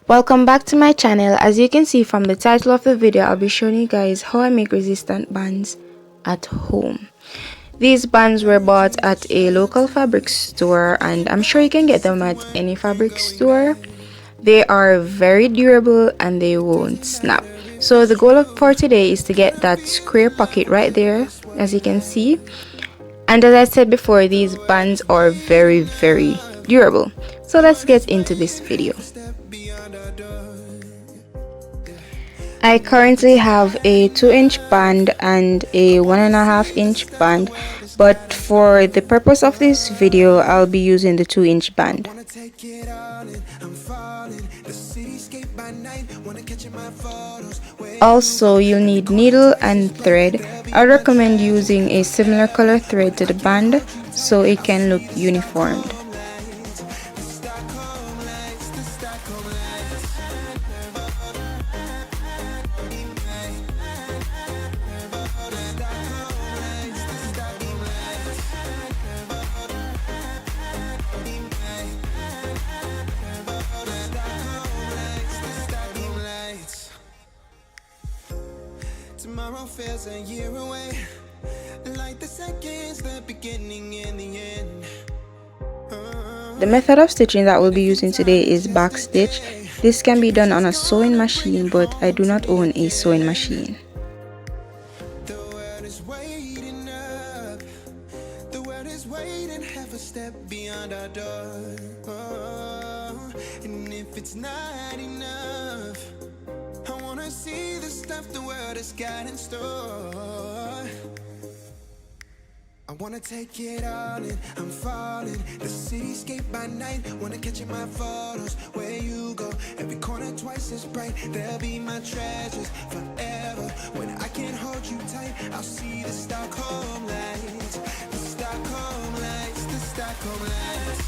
Welcome back to my channel. As you can see from the title of the video, I'll be showing you guys how I make resistant bands at home. These bands were bought at a local fabric store, and I'm sure you can get them at any fabric store. They are very durable and they won't snap. So the goal for today is to get that square pocket right there, as you can see. And as I said before, these bands are very durable. So let's get into this video. I currently have a 2-inch band and a 1.5-inch band, but for the purpose of this video I'll be using the 2-inch band. Also, you'll need needle and thread. I recommend using a similar color thread to the band so it can look uniformed. Tomorrow feels a year away, like the seconds, the beginning and the end. The method of stitching that we'll be using today is back stitch. This can be done on a sewing machine, but I do not own a sewing machine. The world is waiting up, the world is waiting half a step beyond our door. And if it's not enough, I wanna see the stuff the world has got in store. I wanna take it all in, I'm falling. The cityscape by night, wanna catch in my photos. Where you go, every corner twice as bright. They'll be my treasures forever. When I can't hold you tight, I'll see the Stockholm lights. The Stockholm lights, the Stockholm lights.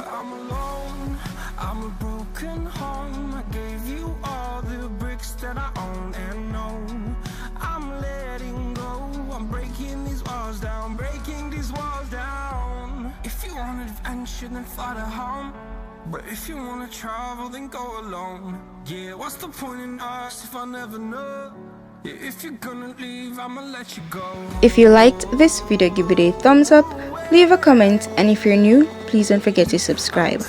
I'm alone, I'm a broken home. I gave you all the bricks that I own and know. I'm letting go, I'm breaking these walls down, breaking these walls down. If you want adventure, then fly to home. But if you wanna travel, then go alone. Yeah, what's the point in us if I never know? Yeah, if you're gonna leave, I'ma let you go. If you liked this video, give it a thumbs up, leave a comment, and if you're new, please don't forget to subscribe.